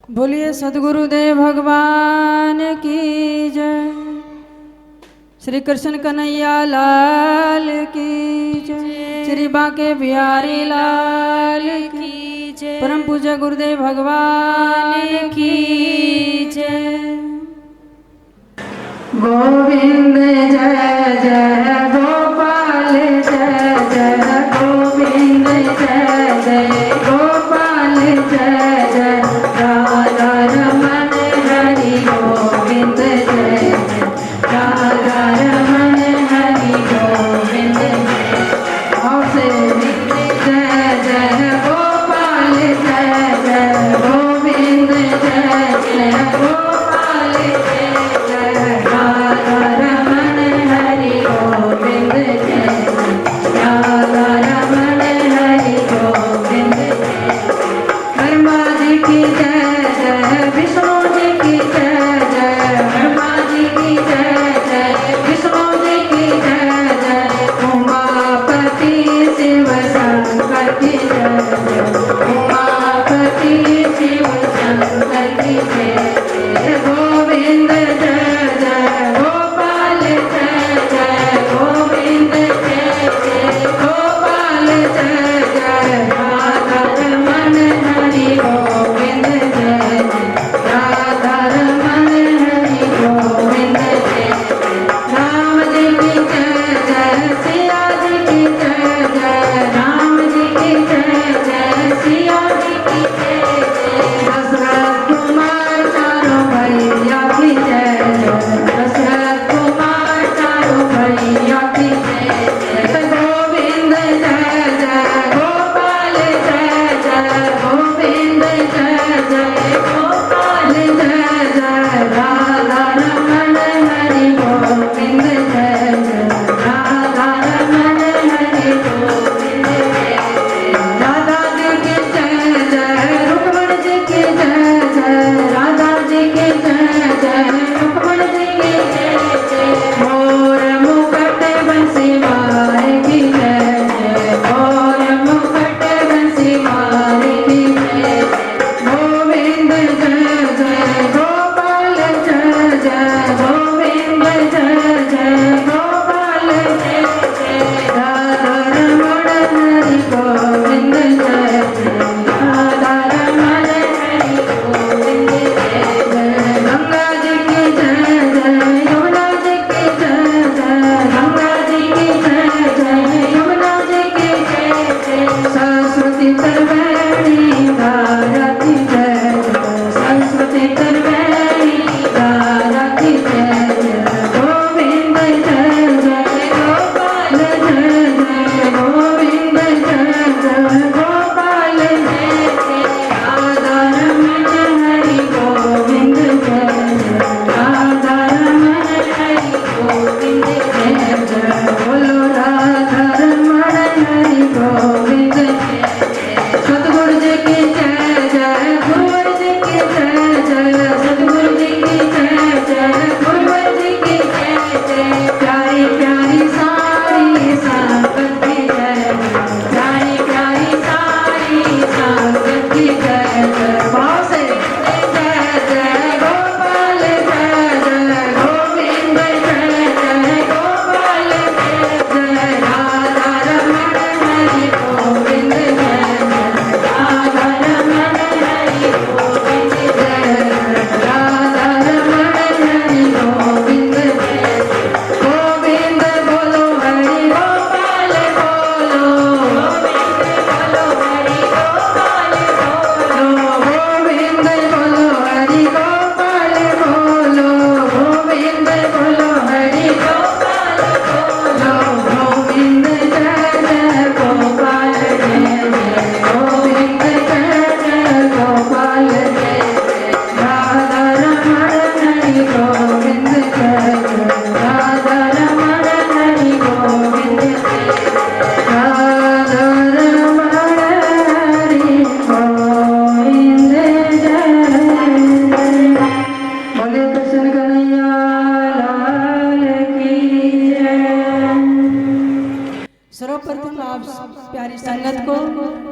बोलिए सदगुरुदेव भगवान की जय। श्री कृष्ण कन्हैया लाल की जय। श्री बांके बिहारी लाल की जय। परम पूज्य गुरुदेव भगवान की जय। गोविंद जय जय गोपाल जय जय गोविंद जय जय गोपाल जय जय राधा रमण हरि गोविंद जय जय राधा रमण हरि गोविंद जय। और से जय जय गोपाल जय जय गोविंद जय जय गोपाल जय जय राधा रमण हरि गोविंद जय जय राधा रमण हरि गोविंद जय। ब्रह्मा जी की जय जय विष्णु जी की जय जय ब्रह्मा जी की जय जय विष्णु जी की जय जय उमापति शिव शंकर की जय जय उमापति शिव शंकर की जय।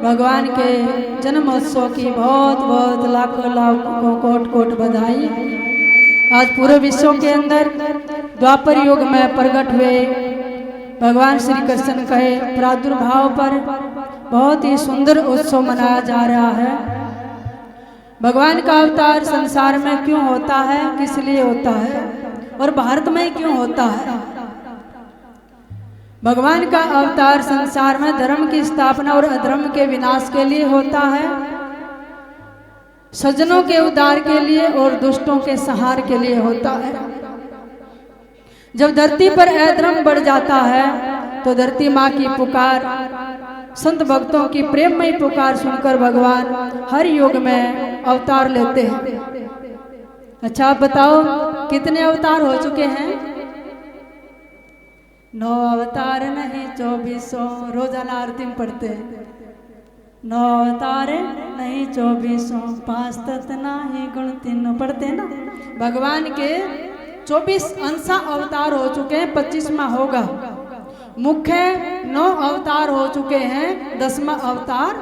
भगवान के जन्मोत्सव की बहुत बहुत लाखों लाखों कोट कोट बधाई। आज पूरे विश्व के अंदर द्वापर युग में प्रकट हुए भगवान श्री कृष्ण के प्रादुर्भाव पर बहुत ही सुंदर उत्सव मनाया जा रहा है। भगवान का अवतार संसार में क्यों होता है, किस लिए होता है और भारत में क्यों होता है? भगवान का अवतार संसार में धर्म की स्थापना और अधर्म के विनाश के लिए होता है, सज्जनों के उद्धार के लिए और दुष्टों के संहार के लिए होता है। जब धरती पर अधर्म बढ़ जाता है तो धरती माँ की पुकार, संत भक्तों की प्रेममयी पुकार सुनकर भगवान हर युग में अवतार लेते हैं। अच्छा आप बताओ कितने अवतार हो चुके हैं? 9 अवतार नहीं 2400, रोजाना आरती में पढ़ते हैं। 9 अवतार नहीं 2400, 5 तत्व नहीं गुण 3 पढ़ते हैं ना। भगवान के 24 अंशा अवतार हो चुके हैं, 25वां होगा। मुख्य 9 अवतार हो चुके हैं, 10वां अवतार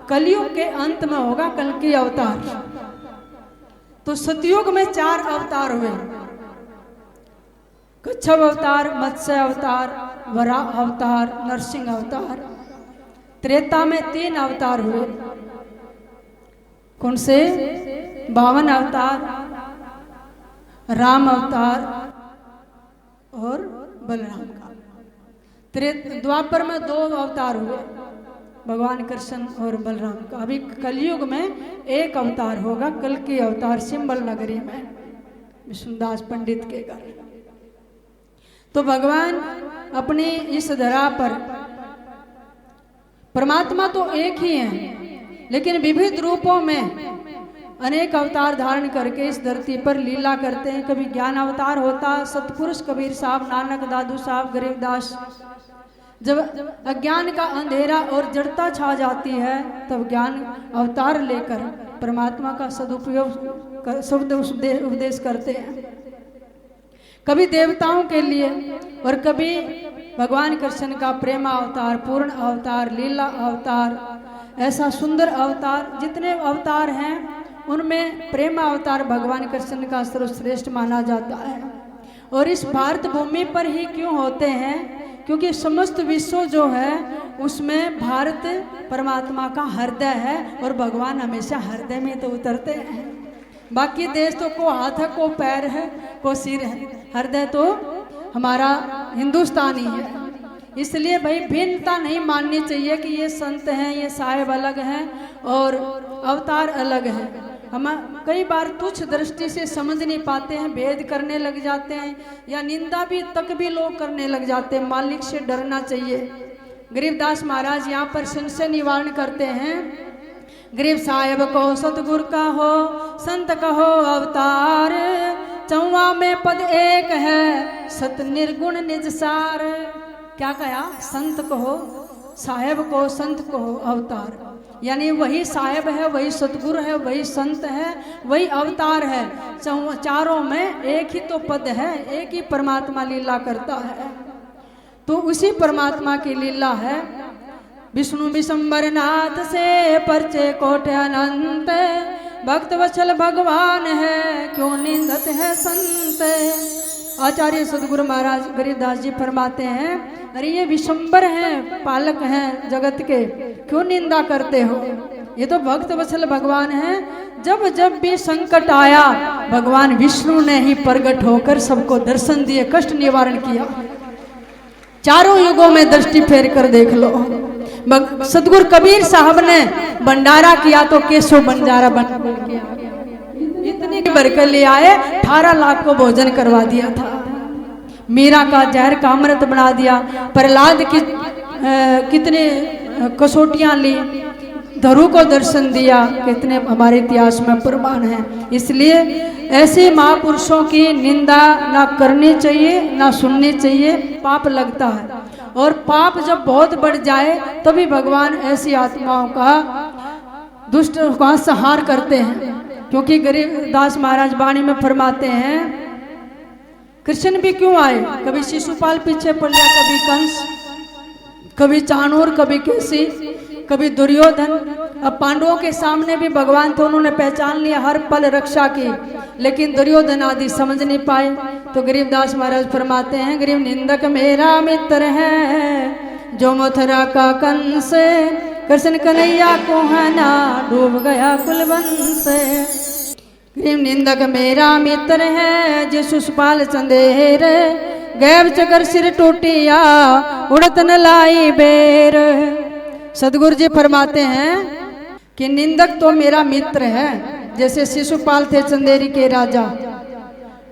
कलयुग के अंत में होगा, कल की अवतार। तो सतयुग में 4 अवतार हुए, कच्छप अवतार, मत्स्य अवतार, वराह अवतार, नरसिंह अवतार। त्रेता में 3 अवतार हुए, कौन से? 52 अवतार, राम अवतार और बलराम का। द्वापर में 2 अवतार हुए, भगवान कृष्ण और बलराम का। अभी कलयुग में 1 अवतार होगा, कल की अवतार सिंबल नगरी में विष्णुदास पंडित के घर। तो भगवान अपनी इस धरा पर, परमात्मा तो एक ही है लेकिन विविध रूपों में अनेक अवतार धारण करके इस धरती पर लीला करते हैं। कभी ज्ञान अवतार होता, सतपुरुष कबीर साहब, नानक दादू साहब, गरीबदास। जब अज्ञान का अंधेरा और जड़ता छा जाती है तब ज्ञान अवतार लेकर परमात्मा का सदुपयोग शब्द उपदेश करते हैं। कभी देवताओं के लिए और कभी भगवान कृष्ण का प्रेम अवतार, पूर्ण अवतार, लीला अवतार, ऐसा सुंदर अवतार। जितने अवतार हैं उनमें प्रेम अवतार भगवान कृष्ण का सर्वश्रेष्ठ माना जाता है। और इस भारत भूमि पर ही क्यों होते हैं? क्योंकि समस्त विश्व जो है उसमें भारत परमात्मा का हृदय है और भगवान हमेशा हृदय में तो उतरते हैं। बाकी देश तो को हाथ है, को पैर है, को सिर है, हृदय तो हमारा हिंदुस्तान ही है। इसलिए भाई भिन्नता नहीं माननी चाहिए कि ये संत हैं, ये साहेब अलग हैं और अवतार अलग हैं। हम कई बार तुच्छ दृष्टि से समझ नहीं पाते हैं, भेद करने लग जाते हैं या निंदा भी तक भी लोग करने लग जाते हैं। मालिक से डरना चाहिए। गरीबदास महाराज यहाँ पर संशय निवारण करते हैं। गरीब साहेब को सतगुरु का हो, संत कहो अवतार, चौवा में पद एक है, सत निर्गुण निज सार। क्या कहा? संत कहो, साहेब को, संत कहो अवतार। यानी वही साहेब है, वही सतगुरु है, वही संत है, वही अवतार है। चारों में एक ही तो पद है, एक ही परमात्मा लीला करता है। तो उसी परमात्मा की लीला है। विष्णु विशंबर नाथ से परचे कोट अनंत, भक्त वत्सल भगवान है, क्यों निंदत है संत। आचार्य सदगुरु महाराज गरीबदास जी फरमाते हैं, अरे ये विशंबर हैं, पालक हैं जगत के, क्यों निंदा करते हो? ये तो भक्त वत्सल भगवान हैं। जब जब भी संकट आया भगवान विष्णु ने ही प्रकट होकर सबको दर्शन दिए, कष्ट निवारण किया। चारों युगों में दृष्टि फेर कर देख लो। सतगुरु कबीर साहब ने भंडारा किया तो केशव बंजारा बन किया, इतने बरकत ले आए, 18 लाख को भोजन करवा दिया था। मीरा का जहर का अमृत बना दिया। प्रहलाद की कितने कसौटियां ली, धरु को दर्शन दिया, कितने हमारे इतिहास में प्रमाण है। इसलिए ऐसे महापुरुषों की निंदा ना करनी चाहिए, ना सुननी चाहिए, पाप लगता है। और पाप जब बहुत बढ़ जाए तभी भगवान ऐसी आत्माओं का, दुष्ट का संहार करते हैं। क्योंकि गरीबदास महाराज वाणी में फरमाते हैं, कृष्ण भी क्यों आए? कभी शिशुपाल पीछे पड़ गया, कभी कंस, कभी चाणूर, कभी केसी। कभी दुर्योधन। अब पांडवों के सामने भी भगवान तो उन्होंने पहचान लिया, हर पल रक्षा की, लेकिन दुर्योधन आदि समझ नहीं पाए। तो गरीबदास महाराज फरमाते हैं, गरीब निंदक मेरा मित्र है, जो मथुरा का कंस, कृष्ण कन्हैया को है ना डूब गया कुलवंश। गरीब निंदक मेरा मित्र है, जो सुषपाल चंदेर, गैब चकर सिर टूटिया उड़त न लाई बेर। सदगुरु जी फरमाते हैं कि निंदक तो मेरा मित्र है, जैसे शिशुपाल थे चंदेरी के राजा,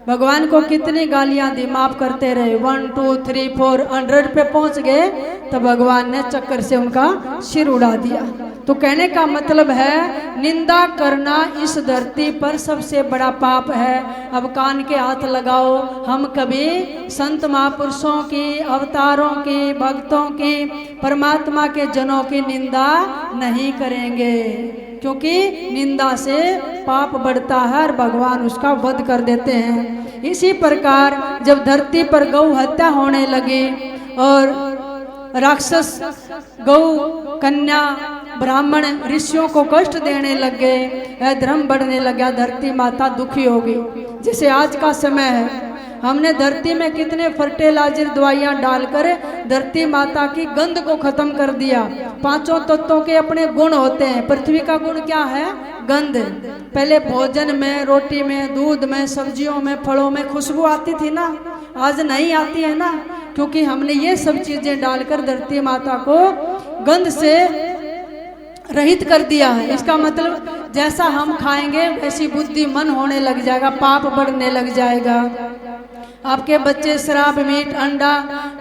भगवान को कितनी गालियां दी, माफ करते रहे, 1 2 3 4 100 पे पहुंच गए तो भगवान ने चक्कर से उनका सिर उड़ा दिया। तो कहने का मतलब है निंदा करना इस धरती पर सबसे बड़ा पाप है। अब कान के हाथ लगाओ, हम कभी संत महापुरुषों की, अवतारों की, भक्तों की, परमात्मा के जनों की निंदा नहीं करेंगे, क्योंकि निंदा से पाप बढ़ता है और भगवान उसका वध कर देते हैं। इसी प्रकार जब धरती पर गौ हत्या होने लगी और राक्षस गौ कन्या ब्राह्मण ऋषियों को कष्ट देने लग गए, धर्म बढ़ने लगा, धरती माता दुखी होगी। जैसे आज का समय है, हमने धरती में कितने फर्टिलाइजर दवाइयां डालकर धरती माता की गंध को खत्म कर दिया। 5 तत्वों के अपने गुण होते हैं। पृथ्वी का गुण क्या है? गंध। पहले भोजन में, रोटी में, दूध में, सब्जियों में, फलों में खुशबू आती थी ना, आज नहीं आती है ना, क्योंकि हमने ये सब चीजें डालकर धरती माता को गंध से रहित कर दिया है। इसका मतलब जैसा हम खाएंगे वैसी बुद्धि मन होने लग जाएगा, पाप बढ़ने लग जाएगा। आपके बच्चे शराब, मीट, अंडा,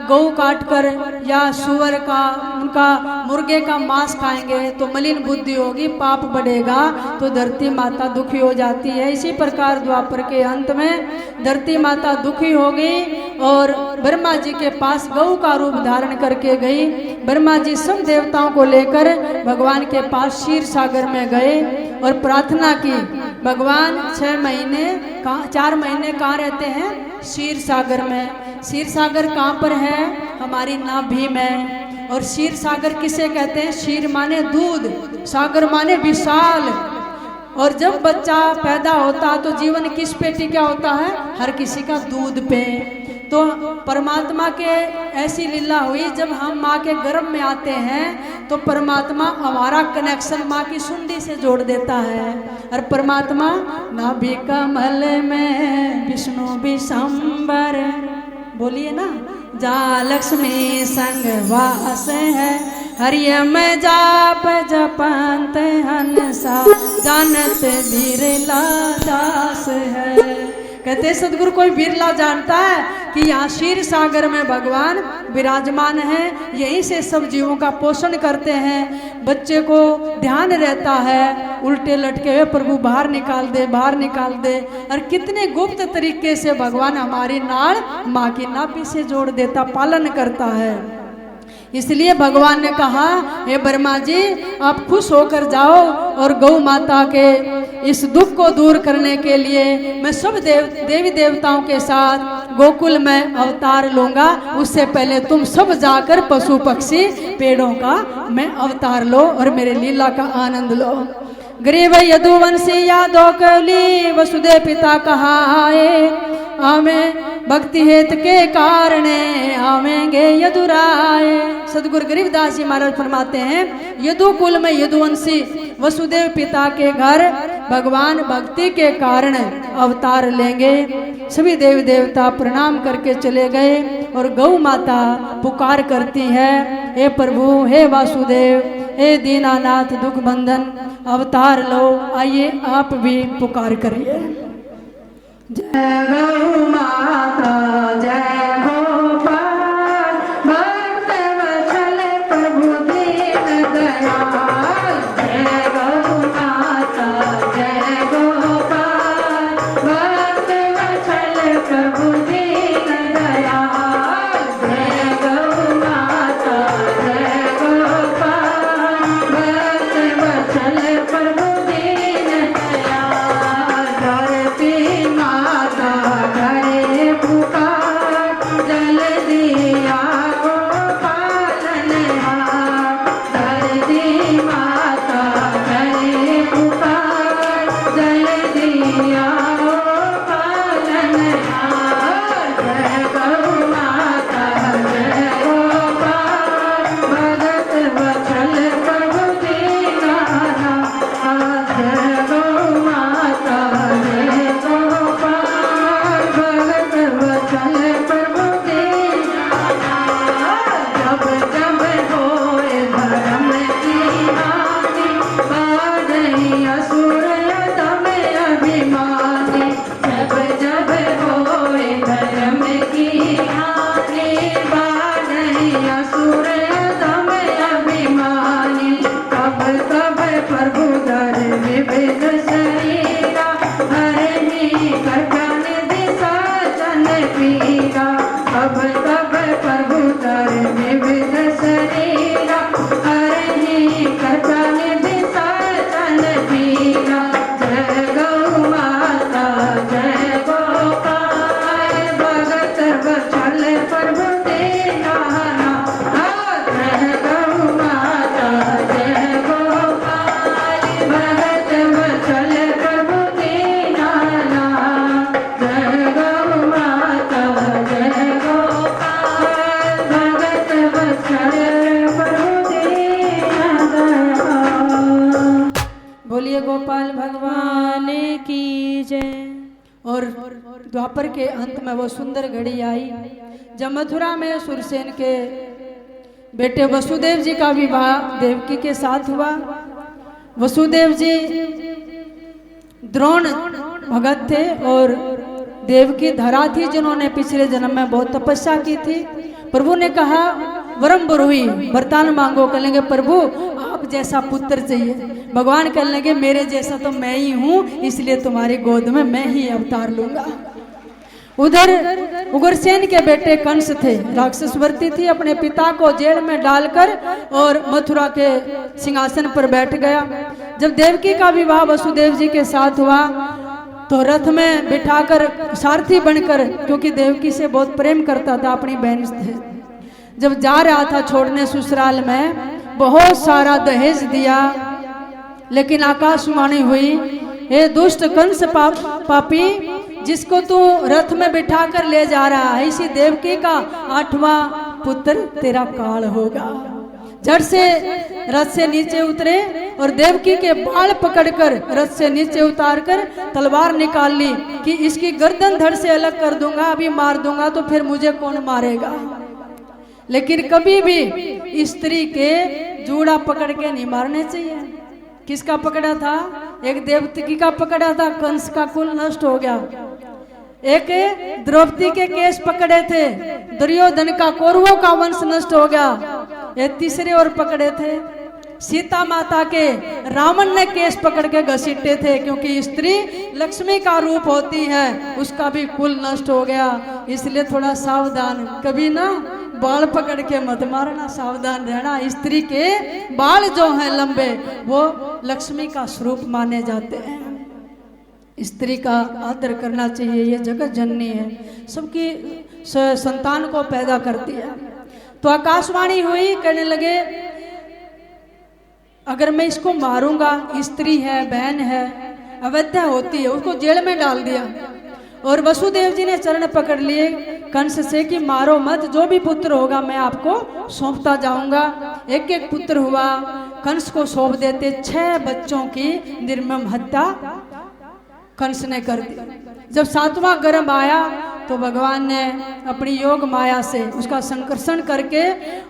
गऊ काट कर या सुअर का, उनका मुर्गे का मांस खाएंगे तो मलिन बुद्धि होगी, पाप बढ़ेगा, तो धरती माता दुखी हो जाती है। इसी प्रकार द्वापर के अंत में धरती माता दुखी होगी और ब्रह्मा जी के पास गऊ का रूप धारण करके गई। ब्रह्मा जी सब देवताओं को लेकर भगवान के पास क्षीर सागर में गए और प्रार्थना की। भगवान 4 महीने कहाँ रहते हैं? क्षीर सागर में। क्षीर सागर कहाँ पर है? हमारी नाभि में। और क्षीर सागर किसे कहते हैं? क्षीर माने दूध, सागर माने विशाल। और जब बच्चा पैदा होता तो जीवन किस पे टिका होता है? हर किसी का दूध पे। तो परमात्मा के ऐसी लीला हुई, जब हम माँ के गर्भ में आते हैं तो परमात्मा हमारा कनेक्शन माँ की सुंडी से जोड़ देता है। और परमात्मा नाभि कमल में विष्णु विशंबर, बोलिए ना, जा लक्ष्मी संग वास है, हरिय में जाप जपंत हंसा, जानत बिरला दास है। कहते सदगुरु कोई बिरला जानता है कि यहाँ क्षीर सागर में भगवान विराजमान है, यहीं से सब जीवों का पोषण करते हैं। बच्चे को ध्यान रहता है, उल्टे लटके हुए प्रभु बाहर निकाल दे, बाहर निकाल दे। और कितने गुप्त तरीके से भगवान हमारी नाड़ माँ की नाभि से जोड़ देता, पालन करता है। इसलिए भगवान ने कहा, हे ब्रह्मा जी आप खुश होकर जाओ और गौ माता के इस दुख को दूर करने के लिए मैं सब देवी देवताओं के साथ गोकुल में अवतार लूंगा। उससे पहले तुम सब जाकर पशु पक्षी पेड़ों का मैं अवतार लो और मेरे लीला का आनंद लो। गरीब यदुवंशी यादव कली वसुदेव पिता कहाए, हमें भक्ति हेत के कारणे आवेंगे यदुराय। सदगुरु गरीबदास जी महाराज फरमाते हैं, यदुकुल में यदुवंशी वसुदेव पिता के घर भगवान भक्ति के कारण अवतार लेंगे। सभी देवी देवता प्रणाम करके चले गए और गौ माता पुकार करती है, हे प्रभु, हे वासुदेव, हे दीनानाथ दुख बंधन, अवतार लो। आइए आप भी पुकार करिए। जय गौ माता, जय गोपाल, भक्त वत्सल प्रभु दीन दयाल। जय गौ माता, जय गोपाल, भक्त वत्सल प्रभु दीन दयाल। जय गौ माता, जय गोपाल, भक्त वत्सल प्रभु दीन दयाल। धरती माता की जय। और द्वापर के अंत में वो सुंदर घड़ी आई जब मथुरा में सुरसेन के बेटे वसुदेव जी का विवाह देवकी के साथ हुआ। वसुदेव जी द्रोण भगत थे और देवकी धरा थी जिन्होंने पिछले जन्म में बहुत तपस्या की थी। प्रभु ने कहा वरम बुरुई वरदान मांगो। कह लेंगे प्रभु आप जैसा पुत्र चाहिए। भगवान कह लेंगे मेरे जैसा तो मैं ही हूँ, इसलिए तुम्हारी गोद में मैं ही अवतार लूंगा। उधर उग्रसेन के बेटे कंस थे, राक्षसवर्ती थी, अपने पिता को जेल में डालकर और मथुरा के सिंहासन पर बैठ गया। जब देवकी का विवाह वसुदेव जी के साथ हुआ तो रथ में बिठाकर सारथी बनकर, क्योंकि देवकी से बहुत प्रेम करता था, अपनी बहन से, जब जा रहा था छोड़ने ससुराल में, बहुत सारा दहेज दिया। लेकिन आकाशवाणी हुई, हे दुष्ट कंस पापी, जिसको तू रथ में बिठा कर ले जा रहा है, इसी देवकी का 8वां पुत्र तेरा काल होगा। झट से रथ से नीचे उतरे और देवकी के बाल पकड़कर रथ से नीचे उतारकर तलवार निकाल ली कि इसकी गर्दन धड़ से अलग कर दूंगा, अभी मार दूंगा तो फिर मुझे कौन मारेगा। लेकिन कभी भी स्त्री के जूड़ा पकड़ के नहीं मारने चाहिए। किसका पकड़ा था? एक देवकी का पकड़ा था, कंस का कुल नष्ट हो गया। एक द्रौपदी के केस पकड़े थे, दुर्योधन का कौरवों का वंश नष्ट हो गया। ये तीसरे और पकड़े थे, सीता माता के रावण ने केस पकड़ के घसीटे थे, क्योंकि स्त्री लक्ष्मी का रूप होती है, उसका भी कुल नष्ट हो गया। इसलिए थोड़ा सावधान, कभी ना बाल पकड़ के मत मारना, सावधान रहना। स्त्री के बाल जो हैं लंबे वो लक्ष्मी का स्वरूप माने जाते हैं। स्त्री का आदर करना चाहिए, ये जगत जननी है, सबकी संतान को पैदा करती है। तो आकाशवाणी हुई, कहने लगे अगर मैं इसको मारूंगा, स्त्री है, बहन है, अवैधा होती है, उसको जेल में डाल दिया। और वसुदेव जी ने चरण पकड़ लिए कंस से कि मारो मत, जो भी पुत्र होगा मैं आपको सौंपता जाऊंगा। एक एक पुत्र हुआ, कंस को सौंप देते। 6 बच्चों की निर्मम हत्या कंस ने कर दी। जब 7वां गर्भ आया तो भगवान ने अपनी योग माया से उसका संकर्षण करके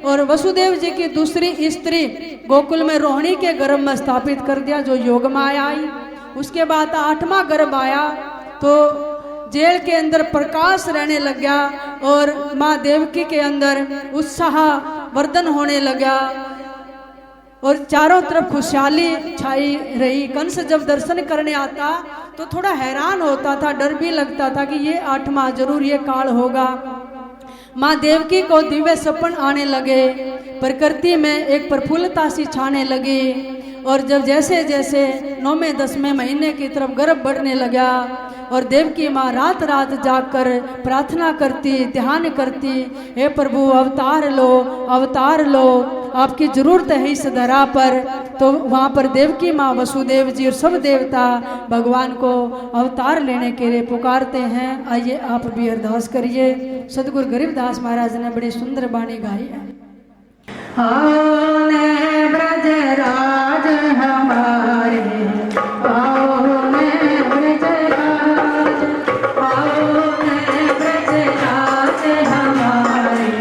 और वसुदेव जी की दूसरी स्त्री गोकुल में रोहिणी के गर्भ में स्थापित कर दिया, जो योग माया आई। उसके बाद 8वां गर्भ आया तो जेल के अंदर प्रकाश रहने लग गया और माँ देवकी के अंदर उत्साह वर्धन होने लगा और चारों तरफ खुशहाली छाई रही। कंस जब दर्शन करने आता तो थोड़ा हैरान होता था, डर भी लगता था कि ये 8वां जरूर ये काल होगा। माँ देवकी को दिव्य सपन आने लगे, प्रकृति में एक प्रफुल्लता सी छाने लगी। और जब जैसे जैसे 9वें 10वें महीने की तरफ गर्भ बढ़ने लगा और देवकी माँ रात रात जागकर प्रार्थना करती, ध्यान करती, हे प्रभु अवतार लो, अवतार लो, आपकी जरूरत है इस धरा पर। तो वहाँ पर देवकी माँ, वसुदेव जी और सब देवता भगवान को अवतार लेने के लिए पुकारते हैं। आइए आप भी अरदास करिए। सदगुरु गरीबदास महाराज ने बड़ी सुंदर बाणी गाई है। ब्रजराज हमारे आओ ने ब्रजराज, आओ ने ब्रजराज हमारे,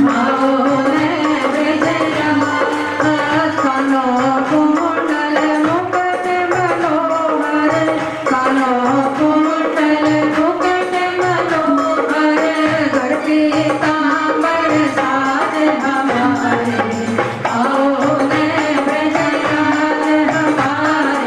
आओ ने ब्रजराज। कानो कुंडल मुकुट मनोहर, कानो कुंडल मुकुट मनोहर, घर पीतांबर साज हमारे, आओ ने ब्रजराज हमारे।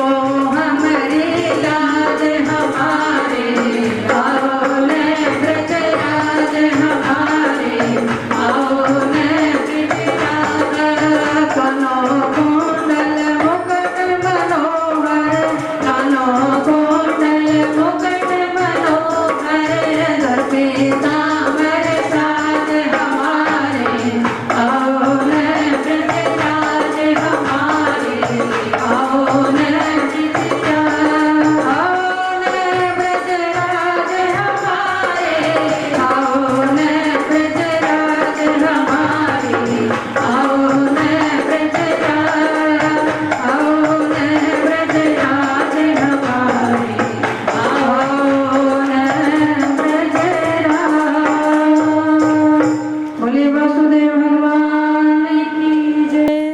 हमारी लाज हमारे आओ ने ब्रजराज हमारे आओ ने ब्रजराज कनो कुंडल मुकुट मनोहर कनो कुंडल मुकुट मनोहर धर पीताम्बर साज हमारे आओ ने ब्रजराज हमारे आओ ने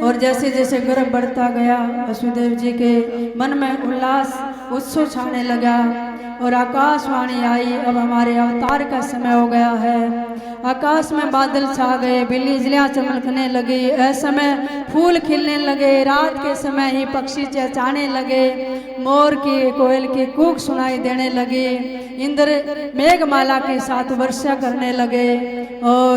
और जैसे जैसे गर्भ बढ़ता गया वसुदेव जी के मन में उल्लास उत्सव छाने लगा और आकाशवाणी आई, अब हमारे अवतार का समय हो गया है। आकाश में बादल छा गए, बिजलियां चमकने लगी, ऐसमय फूल खिलने लगे, रात के समय ही पक्षी चहचहाने लगे, मोर की कोयल की कूक सुनाई देने लगी, इंद्र मेघमाला के साथ वर्षा करने लगे और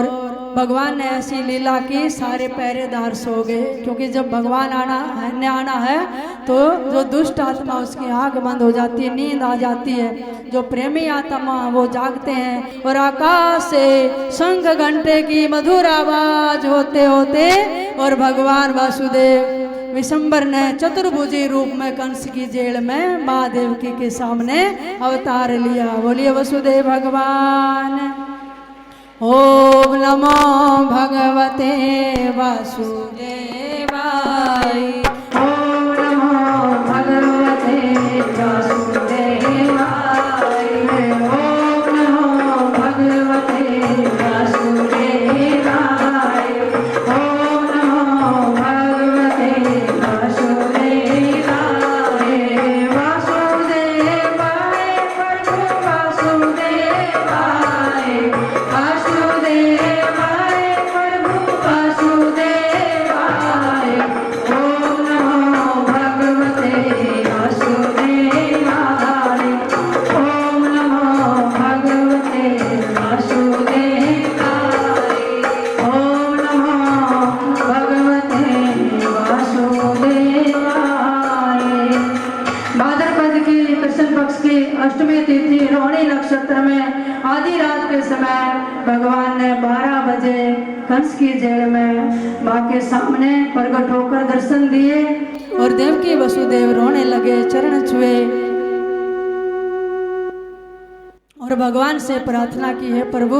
भगवान ने ऐसी लीला की सारे पहरेदार सो गए। क्योंकि जब भगवान आना है तो जो दुष्ट आत्मा उसकी आंख बंद हो जाती है, नींद आ जाती है, जो प्रेमी आत्मा वो जागते हैं और आकाश से शंख घंटे की मधुर आवाज होते होते और भगवान वासुदेव विशंबर ने चतुर्भुजी रूप में कंस की जेल में माँ देवकी के सामने अवतार लिया। बोलिए वसुदेव भगवान। ओम नमो भगवते वासुदेवाय। ओम नमो भगवते वासुदेवाय। ओम नमो भगवते वासुदेवाय। ओम नमो भगवते वासुदेवाय। वासुदेवाय प्रभु वासुदेवाय। वासुदेवाय प्रभु वासुदेवाय। ओम नमो भगवते वासुदेवाय। ओम नमो भगवते वासुदेवाय। ओम नमो भगवते वासुदेवाय। भाद्रपद की कृष्ण पक्ष की अष्टमी तिथि रोहिणी नक्षत्र में आधी रात के समय भगवान ने 12 बजे कंस की जेल में माँ के सामने प्रकट होकर दर्शन दिए और देवकी वसुदेव रोने लगे, चरण छुए और भगवान से प्रार्थना की है, प्रभु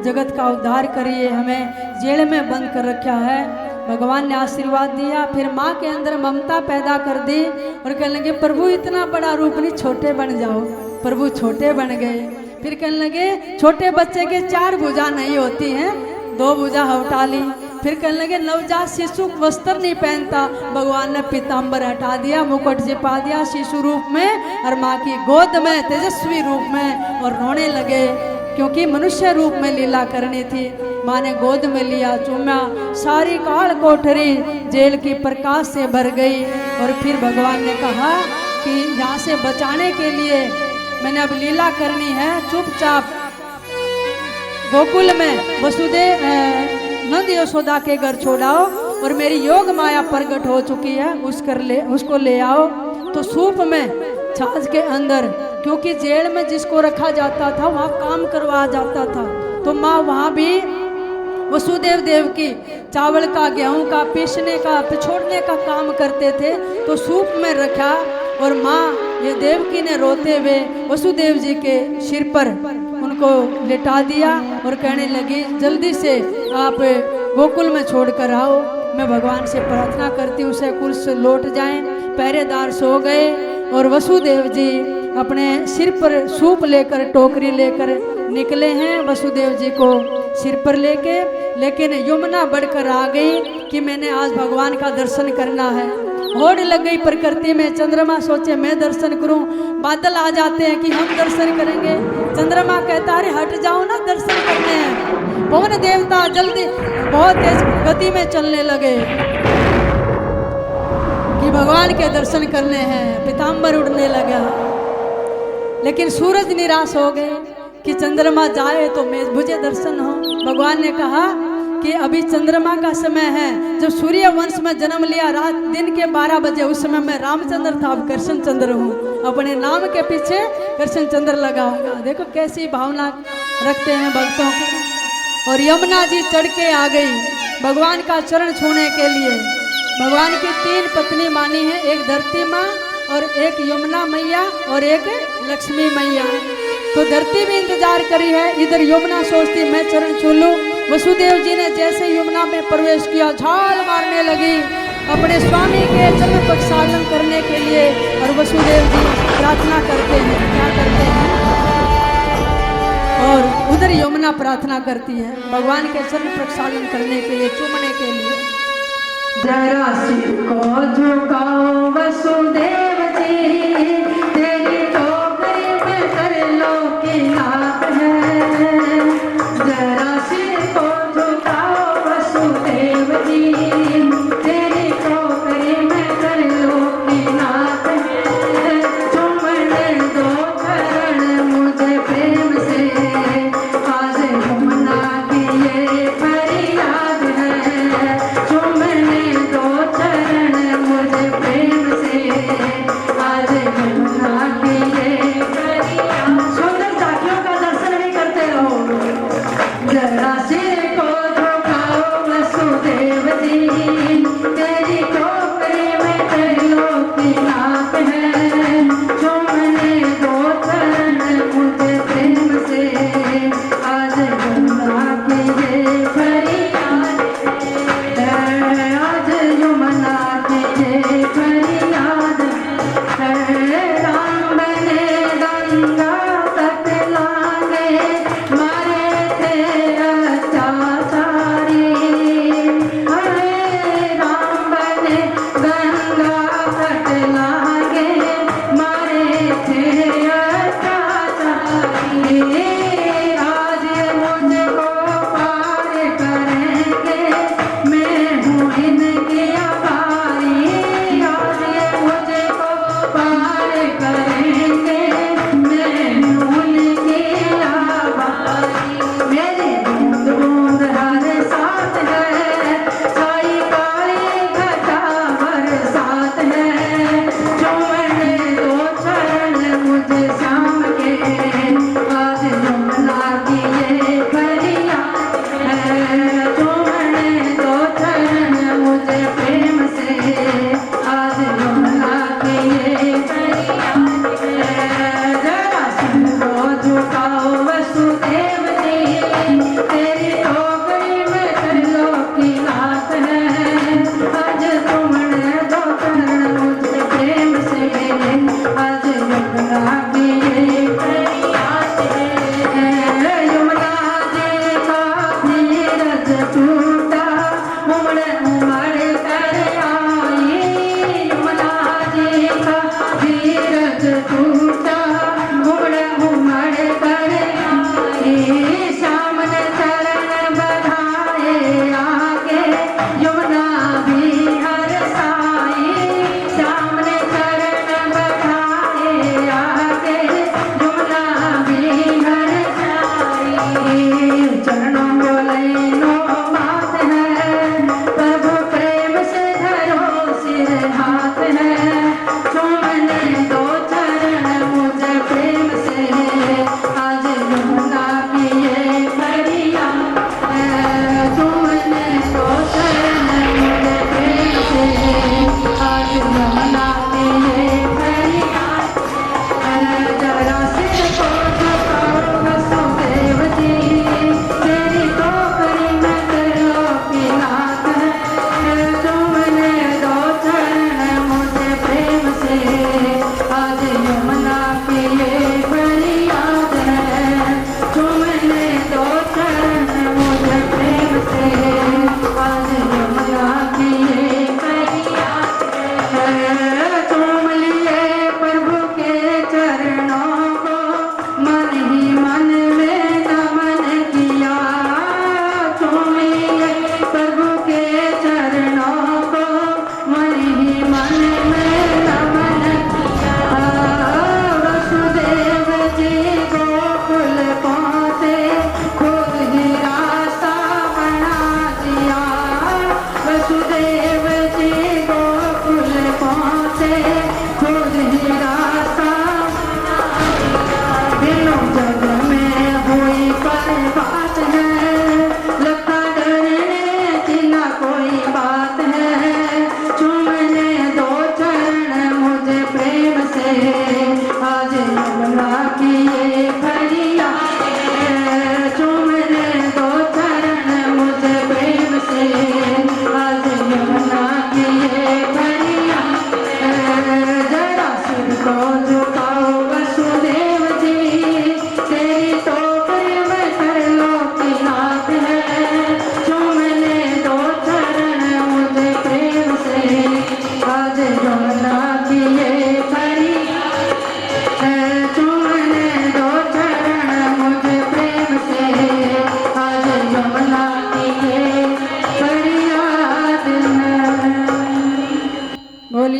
जगत का उद्धार करिए, हमें जेल में बंद कर रखा है। भगवान ने आशीर्वाद दिया, फिर माँ के अंदर ममता पैदा कर दी और कहने लगे प्रभु इतना बड़ा रूप नहीं, छोटे बन जाओ। प्रभु छोटे बन गए। फिर कहने लगे छोटे बच्चे के 4 भुजा नहीं होती हैं, 2 भुजा हटा ली। फिर कहने लगे नवजात शिशु वस्त्र नहीं पहनता, भगवान ने पीताम्बर हटा दिया, मुकुट छिपा दिया शिशु रूप में और माँ की गोद में तेजस्वी रूप में और रोने लगे क्योंकि मनुष्य रूप में लीला करनी थी। माँ ने गोद में लिया, चूमा, सारी काल कोठरी जेल की प्रकाश से भर गई और फिर भगवान ने कहा कि यहाँ से बचाने के लिए मैंने अब लीला करनी है, चुपचाप गोकुल में वसुदेव नंद यशोदा के घर छोड़ाओ और मेरी योग माया प्रकट हो चुकी है, उसको ले आओ। तो सूप में छाछ के अंदर, क्योंकि जेल में जिसको रखा जाता था वहाँ काम करवा जाता था, तो माँ वहाँ भी वसुदेव देव की चावल का, गेहूं का पीसने का, पिछोड़ने का काम करते थे। तो सूप में रखा और माँ ये देवकी ने रोते हुए वसुदेव जी के सिर पर उनको लिटा दिया और कहने लगी जल्दी से आप गोकुल में छोड़कर आओ, मैं भगवान से प्रार्थना करती हूँ उसे कुल से लौट जाएं। पहरेदार सो गए और वसुदेव जी अपने सिर पर सूप लेकर, टोकरी लेकर निकले हैं वसुदेव जी को सिर पर लेके, लेकिन यमुना बढ़कर आ गई कि मैंने आज भगवान का दर्शन करना है। होड़ लग गई प्रकृति में, चंद्रमा सोचे मैं दर्शन करूं, बादल आ जाते हैं कि हम दर्शन करेंगे। चंद्रमा कहता अरे हट जाओ ना, दर्शन करने हैं। पवन देवता जल्दी बहुत तेज गति में चलने लगे कि भगवान के दर्शन करने हैं, पीताम्बर उड़ने लगा। लेकिन सूरज निराश हो गए कि चंद्रमा जाए तो मुझे दर्शन हो। भगवान ने कहा कि अभी चंद्रमा का समय है। जब सूर्य वंश में जन्म लिया रात दिन के 12 बजे, उस समय मैं रामचंद्र था, अब कृष्ण चंद्र हूँ। अपने नाम के पीछे कृष्ण चंद्र लगा होगा। देखो कैसी भावना रखते हैं भक्तों की। और यमुना जी चढ़ के आ गई भगवान का चरण छूने के लिए। भगवान की 3 पत्नी मानी है, एक धरती माँ और एक यमुना मैया और एक लक्ष्मी मैया। तो धरती भी इंतजार करी है, इधर यमुना सोचती मैं चरण छू लूं। वसुदेव जी ने जैसे यमुना में प्रवेश किया, झाल मारने लगी अपने स्वामी के चरण प्रक्षालन करने के लिए। और वसुदेव जी प्रार्थना करते हैं, क्या करते हैं, और उधर यमुना प्रार्थना करती है भगवान के चरण प्रक्षालन करने के लिए, चूमने के लिए। जरा सिर को झुकाओ वसुदेव जी, तेरी टोकरी में कर लो कि लाभ है। जरा सिर को झुकाओ वसुदेव जी, तेरी टोकरी में कर लो कि लाभ है। चुमने दो चरण मुझे प्रेम से, आज यमुना की ये फरियाद है। चुमने दो चरण मुझे प्रेम से, आज यमुना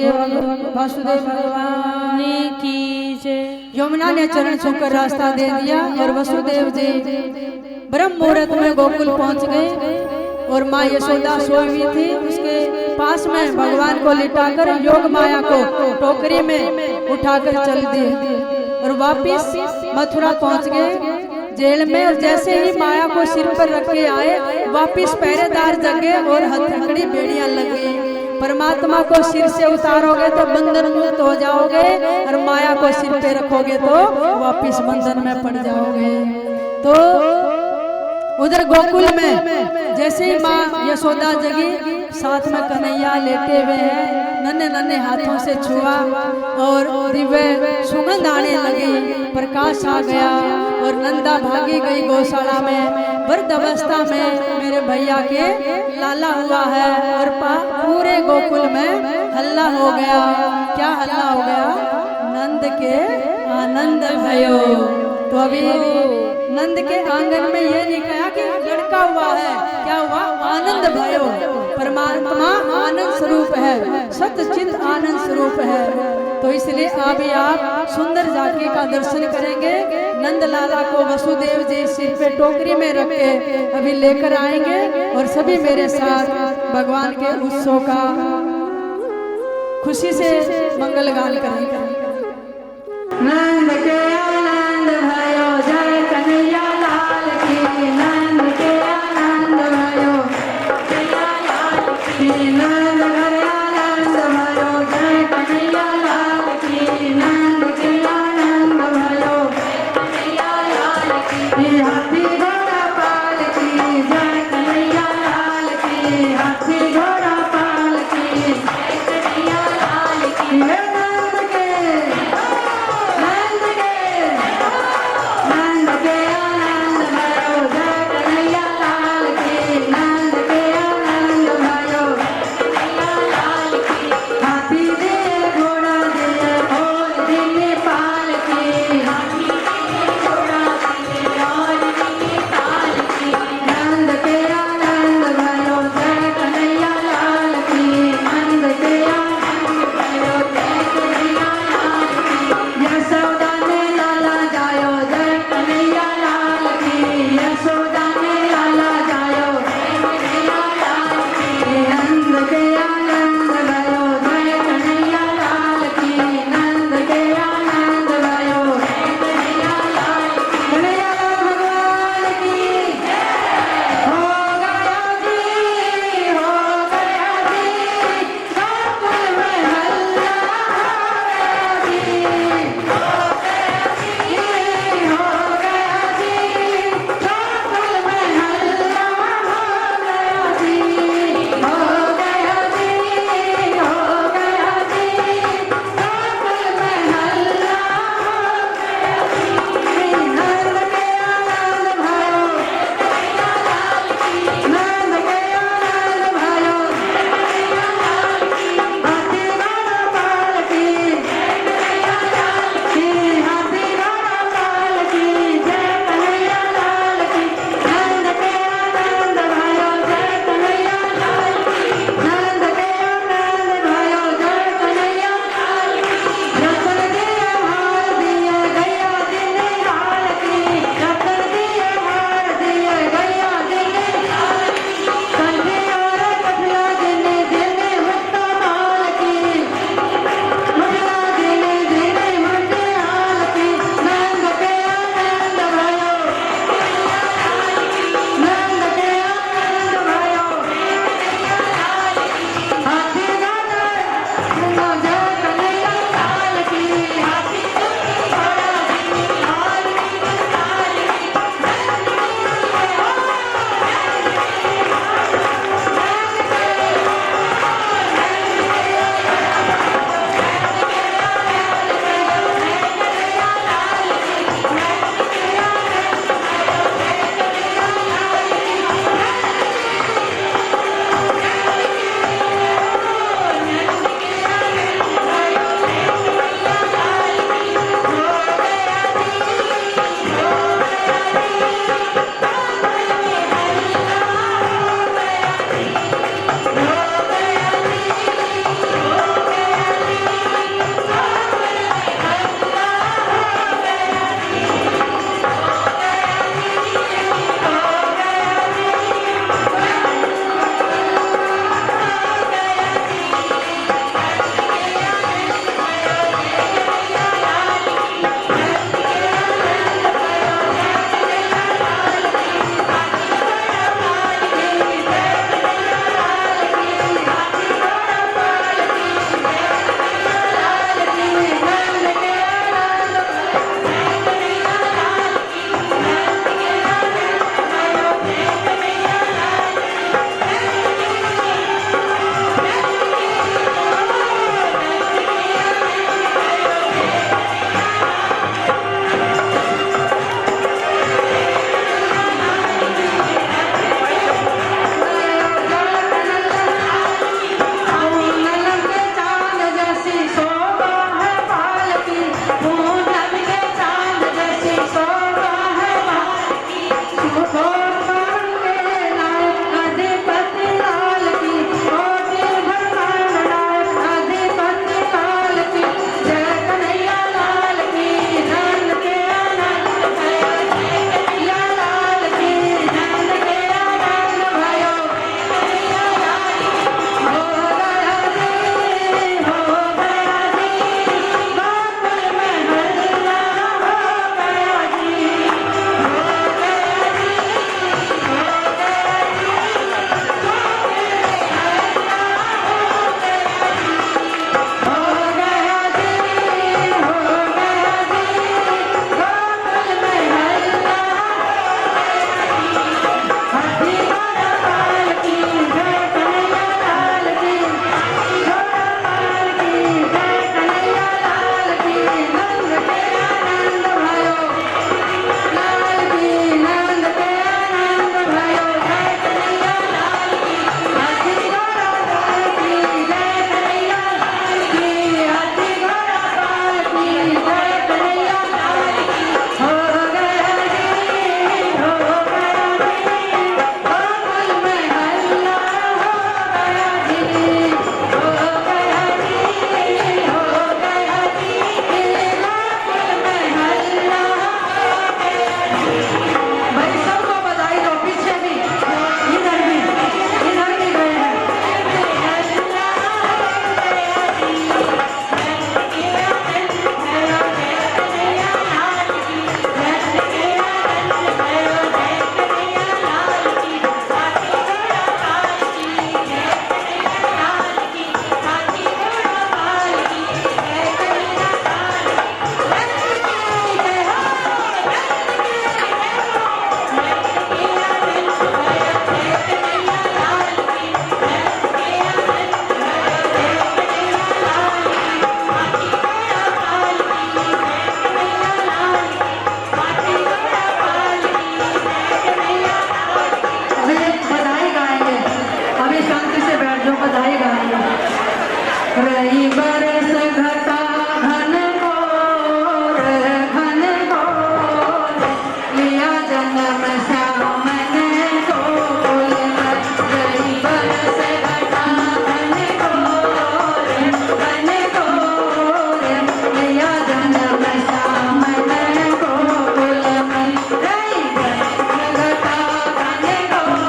बोलिए वासुदेव भगवान की जय। यमुना ने चरण छूकर रास्ता दे दिया और वसुदेव जी ब्रह्म मुहूर्त में गोकुल पहुंच गए और माँ यशोदा सोई हुई थी। उसके पास में भगवान को लिटाकर योग माया को टोकरी में उठाकर चल दिए और वापिस मथुरा पहुंच गए जेल में। और जैसे ही माया को सिर पर रख के आए वापिस पहरेदार जगे और हथकड़ी बेड़ियां लगी। परमात्मा को सिर से उतारोगे तो बंधन मुक्त हो जाओगे और माया को सिर पे रखोगे तो वापिस बंधन में पड़ जाओगे। तो उधर गोकुल में जैसे ही माँ यशोदा जगी साथ में कन्हैया लेटे हुए हैं, नन्हे नन्हे हाथों से छुआ और दिव्य सुगंध आने लगी, प्रकाश आ गया और नंदा भागी गई गौशाला में। वृद्ध अवस्था में मेरे भैया के लाला हुआ है और पूरे गोकुल में हल्ला हो गया। क्या हल्ला हो गया? नंद के आनंद भयो। तो अभी नंद के आंगन में ये नहीं कहा कि लड़का हुआ है, क्या हुआ? आनंद भयो। परमात्मा आनंद स्वरूप है, सतचित आनंद स्वरूप है। तो इसलिए अभी आप सुंदर झांकी का दर्शन करेंगे। नंद लाला को वसुदेव जी सिर पे टोकरी में रख के अभी लेकर आएंगे और सभी मेरे साथ भगवान के उत्सव का खुशी से मंगल गान करेंगे। नंद के आनंद भयो जय कन्हैया लाल की। नंद के आनंद भयो कन्हैया लाल की। नंद के आनंद भयो जय कन्हैया लाल की। नंद के आनंद भयो कन्हैया लाल की। हाथी घोड़ा पाल की जय कन्हैया लाल की। हाथी घोड़ा पाल की जय कन्हैया लाल की। नंद के आनंद भयो शांति से बैठ जाओ, बधाई गाइए। रही बरस घटा घन घोर, लिया जन्म श्याम ने गोकुल में। रही बरस घटा घन घोर, लिया जन्म श्याम ने गोकुल में। रही बरस घटा घन घोर,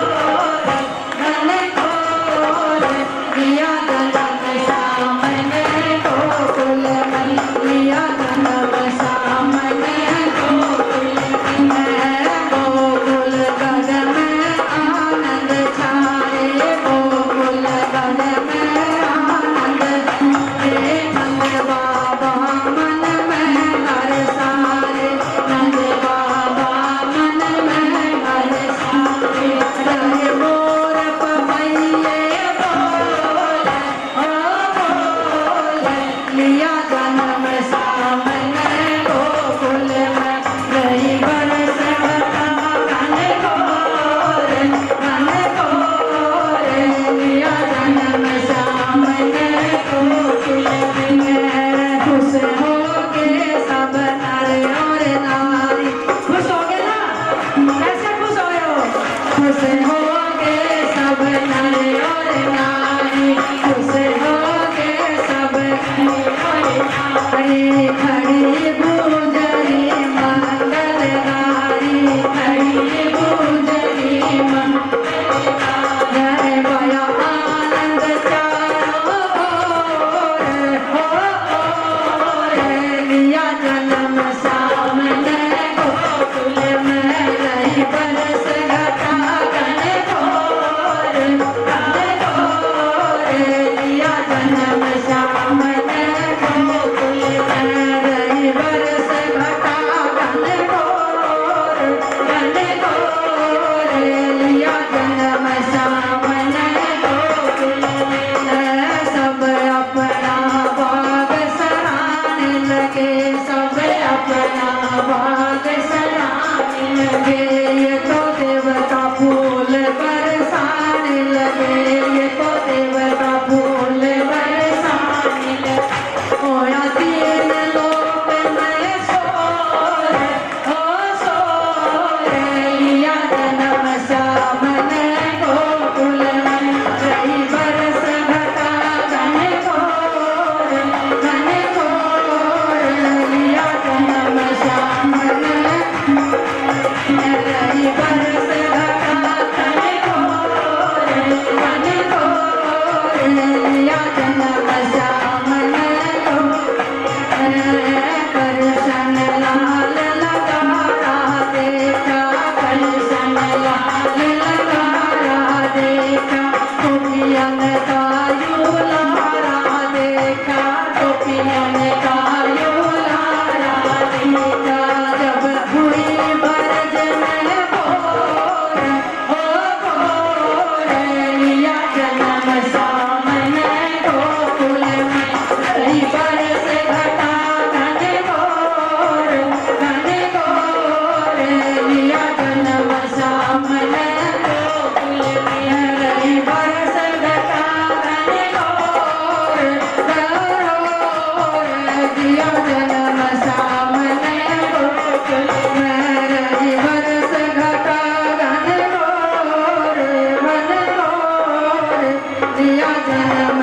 लिया जन्म श्याम ने गोकुल में। लिया जन्म श्याम ने गोकुल में। गोकुल गण में आनंद छाए, गोकुल गण में आनंद छाए। नंद बाबा मन में हर सारे, नंद बाबा मन में हर सारे। रहे मोर पपैये बोले, ओ बोले, लिया जन्म श्याम ने गोकुल में। रही बरस घटा घन घोर, लिया जन्म श्याम ने गोकुल में। खुश हो के सब नर और नारी। खुश हो गए ना? कैसे खुश हो गए हो? खुश हो के सब नर और नारी, खुश हो के सब नर और नारी। खड़ी गुजरी मंगलगारी, खड़ी गुजरी मंगलगारी। भया आनंद चारों ओर, लिया जन्म श्याम ने गोकुल में। रही बरस घटा घन घोर, लिया जन्म श्याम ने गोकुल में। रही बरस घटा घन घोर, लिया जन्म श्याम ने गोकुल में। सब अपना बाग सराहने लगे, सब अपना बाग सराहने लगे। ये तो देव का फूल बरसाने लगे, ये तो देव का फूल बरसाने लगे। होया तीन लोक में सोर, ओ सोर, लिया जन्म श्याम ने गोकुल में। रही बरस घटा घन घोर, लिया जन्म श्याम ने। रही बरस घटा घन घोर, लिया जन्म श्याम ने। करशन लाल लगा रहा देखा, करशन लाल लगा रहा देखा। गोपियन का यूला रहा देखा, गोपियन का यूला रहा देखा। जब हुई बरज में भोर, ओ भोर, लिया जन्म श्याम ने गोकुल में। रही बरस घटा घन घोर, लिया जन्म श्याम ने गोकुल में। रही बरस घटा घन घोर, लिया जन्म श्याम ने गोकुल में। रही बरस घटा घन घोर, लिया जन्म